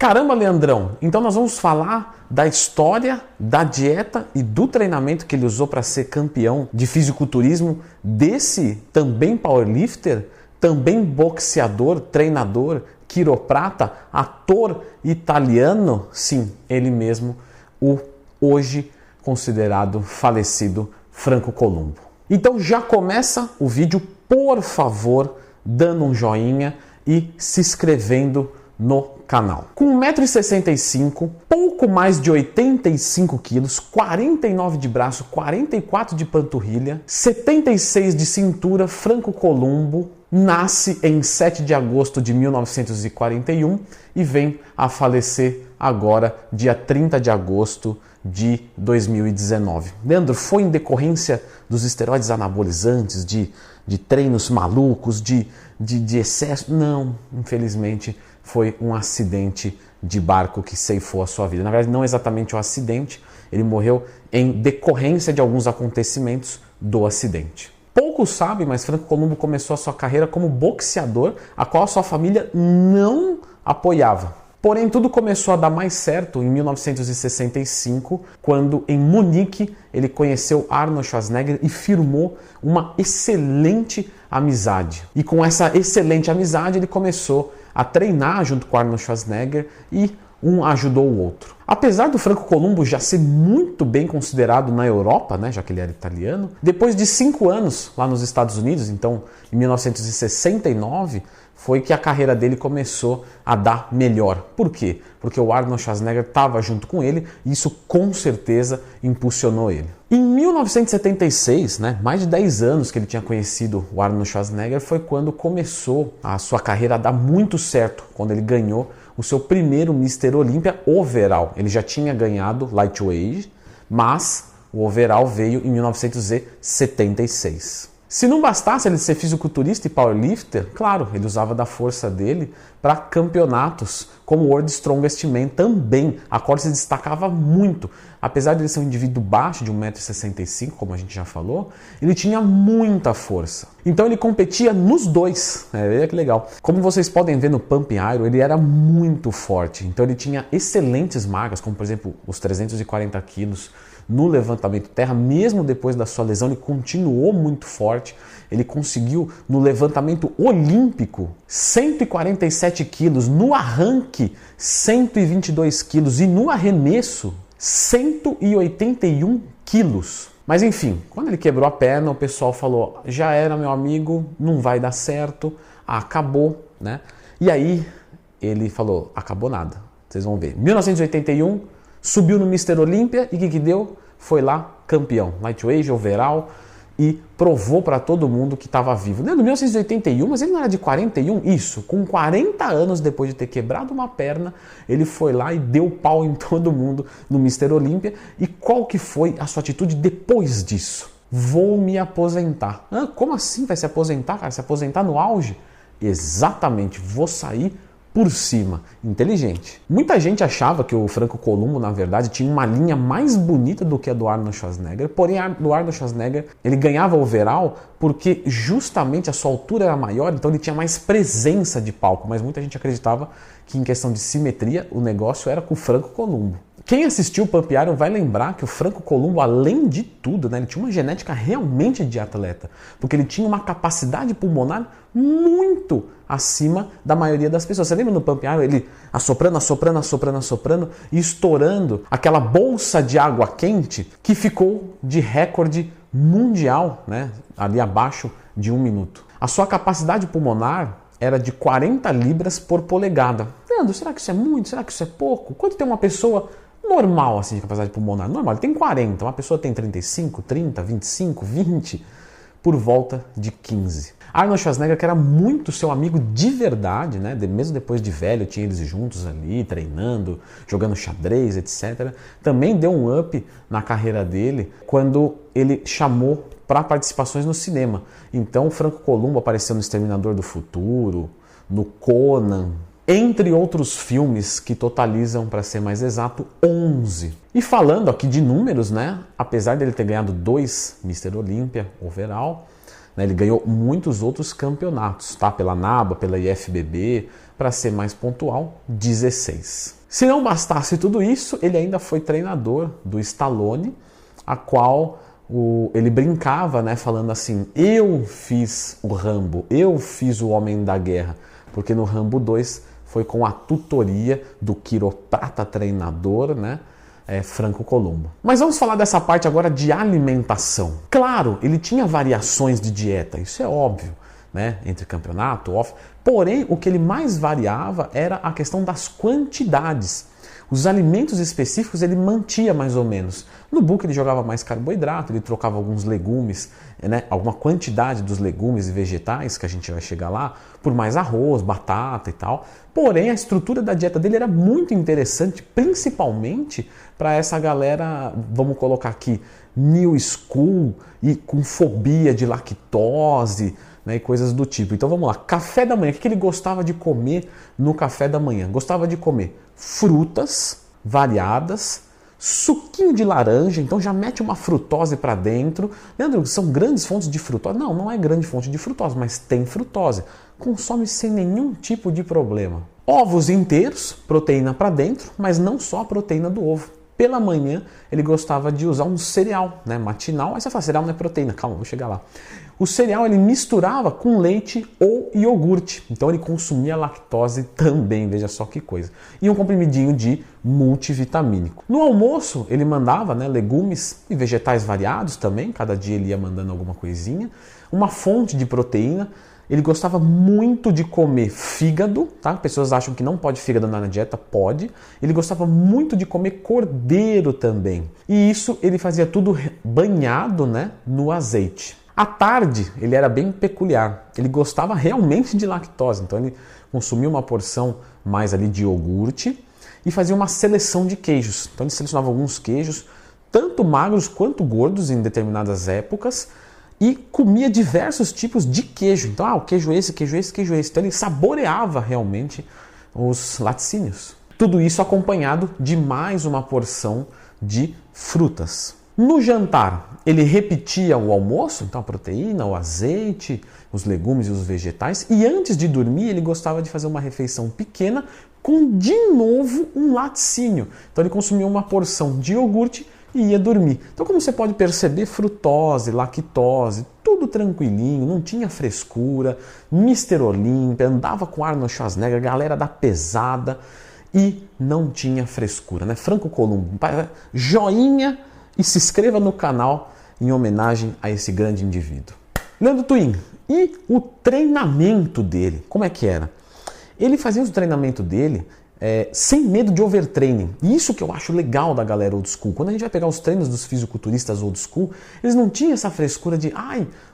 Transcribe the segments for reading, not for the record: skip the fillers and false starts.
Caramba, Leandrão, então nós vamos falar da história, da dieta e do treinamento que ele usou para ser campeão de fisiculturismo desse também powerlifter, também boxeador, treinador, quiroprata, ator italiano, sim, ele mesmo, o hoje considerado falecido Franco Columbu. Então já começa o vídeo, por favor, dando um joinha e se inscrevendo no canal. Com 1,65 m, pouco mais de 85 quilos, 49 de braço, 44 de panturrilha, 76 de cintura, Franco Columbu nasce em 7 de agosto de 1941 e vem a falecer agora, dia 30 de agosto de 2019. Leandro, foi em decorrência dos esteroides anabolizantes, de treinos malucos, de excesso? Não, infelizmente foi um acidente de barco que ceifou a sua vida. Na verdade, não exatamente um acidente, ele morreu em decorrência de alguns acontecimentos do acidente. Poucos sabem, mas Franco Columbu começou a sua carreira como boxeador, a qual a sua família não apoiava. Porém, tudo começou a dar mais certo em 1965, quando em Munique ele conheceu Arnold Schwarzenegger e firmou uma excelente amizade. E com essa excelente amizade ele começou a treinar junto com Arnold Schwarzenegger e um ajudou o outro. Apesar do Franco Columbu já ser muito bem considerado na Europa, né, já que ele era italiano, depois de 5 anos lá nos Estados Unidos, então em 1969, foi que a carreira dele começou a dar melhor. Por quê? Porque o Arnold Schwarzenegger estava junto com ele e isso com certeza impulsionou ele. Em 1976, né, mais de 10 anos que ele tinha conhecido o Arnold Schwarzenegger, foi quando começou a sua carreira a dar muito certo, quando ele ganhou o seu primeiro Mr. Olympia overall. Ele já tinha ganhado lightweight, mas o overall veio em 1976. Se não bastasse ele ser fisiculturista e powerlifter, claro, ele usava da força dele para campeonatos como o World Strongest Man também, a qual se destacava muito. Apesar de ele ser um indivíduo baixo, de 1,65 m, como a gente já falou, ele tinha muita força. Então ele competia nos dois, olha que legal. Como vocês podem ver no Pump Iron, ele era muito forte, então ele tinha excelentes marcas, como por exemplo os 340 quilos, no levantamento terra, mesmo depois da sua lesão, ele continuou muito forte. Ele conseguiu, no levantamento olímpico, 147 quilos, no arranque, 122 quilos e no arremesso, 181 quilos. Mas enfim, quando ele quebrou a perna, o pessoal falou, já era, meu amigo, não vai dar certo, acabou, né? E aí ele falou, acabou nada, vocês vão ver. 1981, subiu no Mr. Olympia e o que deu? Foi lá campeão, lightweight, overall, e provou para todo mundo que estava vivo. No 1981, mas ele não era de 41? Isso, com 40 anos depois de ter quebrado uma perna, ele foi lá e deu pau em todo mundo no Mr. Olympia. E qual que foi a sua atitude depois disso? Vou me aposentar. Como assim vai se aposentar, cara? Se aposentar no auge? Exatamente, vou sair por cima. Inteligente. Muita gente achava que o Franco Columbu, na verdade, tinha uma linha mais bonita do que a do Arnold Schwarzenegger, porém do Arnold Schwarzenegger ele ganhava overall porque justamente a sua altura era maior, então ele tinha mais presença de palco, mas muita gente acreditava que em questão de simetria o negócio era com o Franco Columbu. Quem assistiu o Pump Iron vai lembrar que o Franco Columbu, além de tudo, né, ele tinha uma genética realmente de atleta, porque ele tinha uma capacidade pulmonar muito acima da maioria das pessoas. Você lembra no Pump Iron, ele assoprando e estourando aquela bolsa de água quente que ficou de recorde mundial, né, ali abaixo de 1 minuto. A sua capacidade pulmonar era de 40 libras por polegada. Leandro, será que isso é muito? Será que isso é pouco? Quanto tem uma pessoa normal assim de capacidade pulmonar? Normal, ele tem 40, uma pessoa tem 35, 30, 25, 20, por volta de 15. Arnold Schwarzenegger, que era muito seu amigo de verdade, né? Mesmo depois de velho, tinha eles juntos ali, treinando, jogando xadrez, etc. Também deu um up na carreira dele quando ele chamou para participações no cinema. Então o Franco Columbu apareceu no Exterminador do Futuro, no Conan, entre outros filmes que totalizam, para ser mais exato, 11. E falando aqui de números, né? Apesar dele ter ganhado 2 Mr. Olympia overall, né, ele ganhou muitos outros campeonatos, tá? Pela NABA, pela IFBB, para ser mais pontual, 16. Se não bastasse tudo isso, ele ainda foi treinador do Stallone, a qual ele brincava, né, falando assim: eu fiz o Rambo, eu fiz o Homem da Guerra, porque no Rambo 2 foi com a tutoria do quiroprata treinador, né, Franco Columbu. Mas vamos falar dessa parte agora de alimentação. Claro, ele tinha variações de dieta, isso é óbvio, né, entre campeonato, off. Porém, o que ele mais variava era a questão das quantidades. Os alimentos específicos ele mantia mais ou menos. No Book ele jogava mais carboidrato, ele trocava alguns legumes, né, alguma quantidade dos legumes e vegetais, que a gente vai chegar lá, por mais arroz, batata e tal. Porém, a estrutura da dieta dele era muito interessante, principalmente para essa galera, vamos colocar aqui, new school e com fobia de lactose, né, e coisas do tipo. Então vamos lá, café da manhã, o que ele gostava de comer no café da manhã? Gostava de comer frutas variadas, suquinho de laranja, então já mete uma frutose para dentro. Leandro, são grandes fontes de frutose? Não, não é grande fonte de frutose, mas tem frutose. Consome sem nenhum tipo de problema. Ovos inteiros, proteína para dentro, mas não só a proteína do ovo. Pela manhã ele gostava de usar um cereal, né, matinal. Aí você fala, cereal não é proteína, calma, vou chegar lá. O cereal ele misturava com leite ou iogurte, então ele consumia lactose também, veja só que coisa. E um comprimidinho de multivitamínico. No almoço ele mandava, né, legumes e vegetais variados também, cada dia ele ia mandando alguma coisinha. Uma fonte de proteína. Ele gostava muito de comer fígado, tá? Pessoas acham que não pode fígado na dieta, pode. Ele gostava muito de comer cordeiro também. E isso ele fazia tudo banhado, né, no azeite. À tarde ele era bem peculiar. Ele gostava realmente de lactose, então ele consumia uma porção mais ali de iogurte e fazia uma seleção de queijos. Então ele selecionava alguns queijos, tanto magros quanto gordos em determinadas épocas, e comia diversos tipos de queijo. Então, o queijo esse, queijo esse, queijo esse. Então ele saboreava realmente os laticínios. Tudo isso acompanhado de mais uma porção de frutas. No jantar, ele repetia o almoço, então a proteína, o azeite, os legumes e os vegetais. E antes de dormir, ele gostava de fazer uma refeição pequena com, de novo, um laticínio. Então ele consumia uma porção de iogurte e ia dormir. Então, como você pode perceber, frutose, lactose, tudo tranquilinho, não tinha frescura, Mr. Olímpia, andava com Arnold Schwarzenegger, galera da pesada, e não tinha frescura, né? Franco Columbu, joinha e se inscreva no canal em homenagem a esse grande indivíduo. Leandro Twin, e o treinamento dele, como é que era? Ele fazia o treinamento dele sem medo de overtraining. E isso que eu acho legal da galera old school. Quando a gente vai pegar os treinos dos fisiculturistas old school, eles não tinham essa frescura de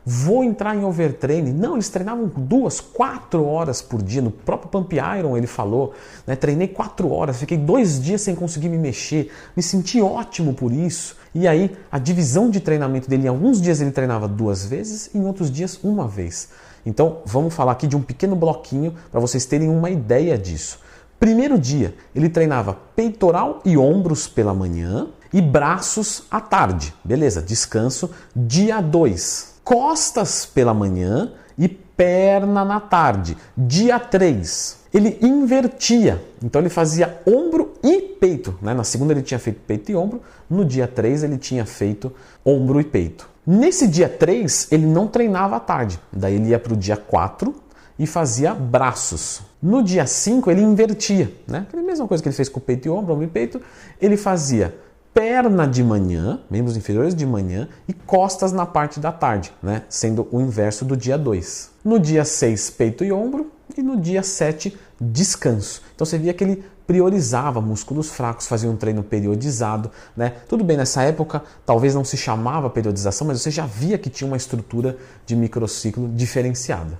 vou entrar em overtraining. Não, eles treinavam 2, 4 horas por dia. No próprio Pump Iron ele falou, né, treinei 4 horas, fiquei 2 dias sem conseguir me mexer, me senti ótimo por isso. E aí a divisão de treinamento dele, em alguns dias ele treinava 2 vezes, em outros dias 1 vez. Então vamos falar aqui de um pequeno bloquinho para vocês terem uma ideia disso. Primeiro dia, ele treinava peitoral e ombros pela manhã e braços à tarde. Beleza, descanso. Dia 2, costas pela manhã e perna na tarde. Dia 3, ele invertia. Então ele fazia ombro e peito, né? Na segunda ele tinha feito peito e ombro. No dia 3 ele tinha feito ombro e peito. Nesse dia 3 ele não treinava à tarde. Daí ele ia para o dia 4 e fazia braços. No dia 5 ele invertia, né? Aquela mesma coisa que ele fez com o peito e ombro e peito, ele fazia perna de manhã, membros inferiores de manhã e costas na parte da tarde, né? Sendo o inverso do dia 2. No dia 6, peito e ombro e no dia 7, descanso. Então você via que ele priorizava músculos fracos, fazia um treino periodizado, né? Tudo bem, nessa época talvez não se chamava periodização, mas você já via que tinha uma estrutura de microciclo diferenciada.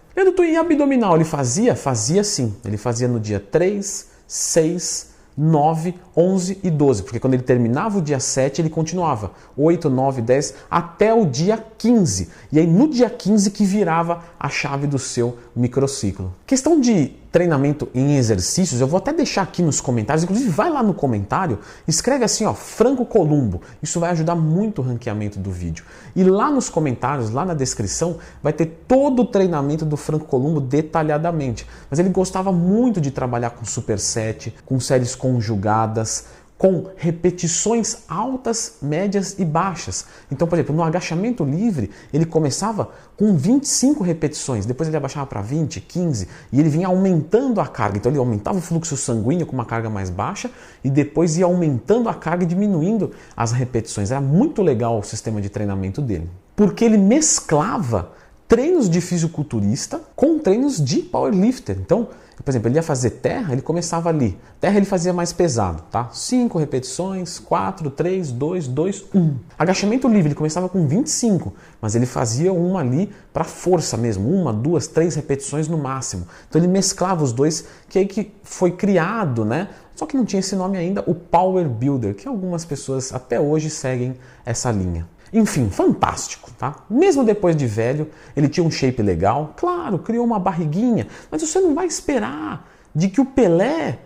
E abdominal ele fazia? Fazia sim. Ele fazia no dia 3, 6, 9, 11 e 12, porque quando ele terminava o dia 7, ele continuava 8, 9, 10, até o dia 15. E aí no dia 15 que virava a chave do seu microciclo. Questão de treinamento em exercícios, eu vou até deixar aqui nos comentários, inclusive vai lá no comentário, escreve assim, ó, Franco Columbo, isso vai ajudar muito o ranqueamento do vídeo. E lá nos comentários, lá na descrição, vai ter todo o treinamento do Franco Columbo detalhadamente. Mas ele gostava muito de trabalhar com superset, com séries conjugadas, com repetições altas, médias e baixas. Então, por exemplo, no agachamento livre, ele começava com 25 repetições, depois ele abaixava para 20, 15, e ele vinha aumentando a carga. Então ele aumentava o fluxo sanguíneo com uma carga mais baixa e depois ia aumentando a carga e diminuindo as repetições. Era muito legal o sistema de treinamento dele, porque ele mesclava treinos de fisiculturista com treinos de powerlifter. Então, por exemplo, ele ia fazer terra, ele começava ali. Terra ele fazia mais pesado, tá? 5 repetições, 4, 3, 2, 2, 1. Agachamento livre, ele começava com 25, mas ele fazia uma ali para força mesmo, 1, 2, 3 repetições no máximo. Então ele mesclava os dois, que aí que foi criado, né? Só que não tinha esse nome ainda, o Power Builder, que algumas pessoas até hoje seguem essa linha. Enfim, fantástico, tá? Mesmo depois de velho, ele tinha um shape legal, claro, criou uma barriguinha, mas você não vai esperar de que o Pelé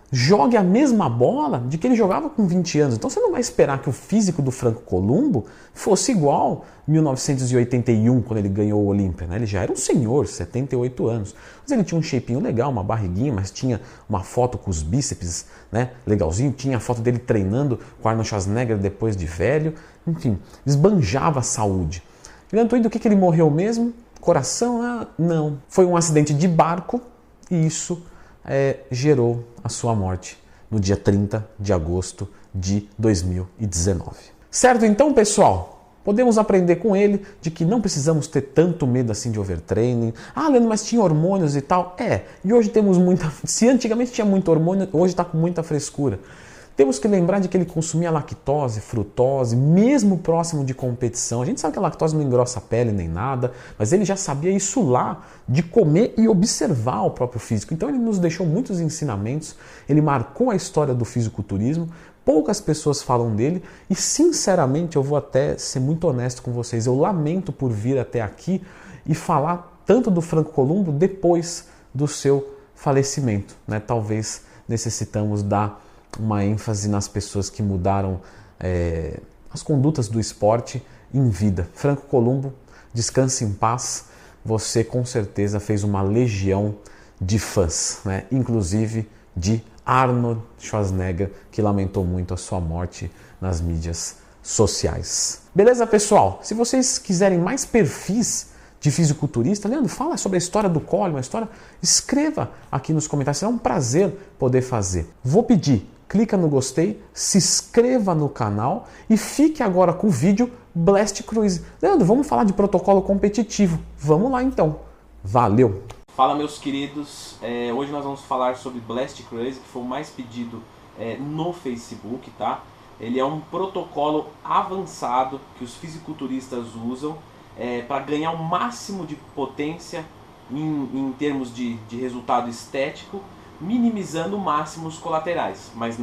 jogue a mesma bola de que ele jogava com 20 anos. Então você não vai esperar que o físico do Franco Columbo fosse igual em 1981, quando ele ganhou o Olímpia, né? Ele já era um senhor, 78 anos. Mas ele tinha um shapinho legal, uma barriguinha, mas tinha uma foto com os bíceps, né? Legalzinho. Tinha a foto dele treinando com Arnold Schwarzenegger depois de velho. Enfim, esbanjava a saúde. E do que ele morreu mesmo? Coração? Ah, não. Foi um acidente de barco e isso gerou a sua morte no dia 30 de agosto de 2019. Certo então, pessoal? Podemos aprender com ele de que não precisamos ter tanto medo assim de overtraining. Ah, Leandro, mas tinha hormônios e tal. E hoje temos muita... Se antigamente tinha muito hormônio, hoje está com muita frescura. Temos que lembrar de que ele consumia lactose, frutose, mesmo próximo de competição. A gente sabe que a lactose não engrossa a pele nem nada, mas ele já sabia isso lá, de comer e observar o próprio físico. Então ele nos deixou muitos ensinamentos, ele marcou a história do fisiculturismo, poucas pessoas falam dele e, sinceramente, eu vou até ser muito honesto com vocês, eu lamento por vir até aqui e falar tanto do Franco Columbo depois do seu falecimento, né? Talvez necessitamos dar uma ênfase nas pessoas que mudaram as condutas do esporte em vida. Franco Columbo, descanse em paz. Você com certeza fez uma legião de fãs, né? Inclusive de Arnold Schwarzenegger, que lamentou muito a sua morte nas mídias sociais. Beleza, pessoal? Se vocês quiserem mais perfis de fisiculturista, Leandro, fala sobre a história do Coleman, uma história, escreva aqui nos comentários, será um prazer poder fazer. Vou pedir, clica no gostei, se inscreva no canal e fique agora com o vídeo Blast Cruise. Leandro, vamos falar de protocolo competitivo. Vamos lá então. Valeu! Fala, meus queridos, hoje nós vamos falar sobre Blast Cruise, que foi o mais pedido no Facebook, tá? Ele é um protocolo avançado que os fisiculturistas usam para ganhar o máximo de potência em termos de resultado estético, minimizando o máximo os colaterais, mas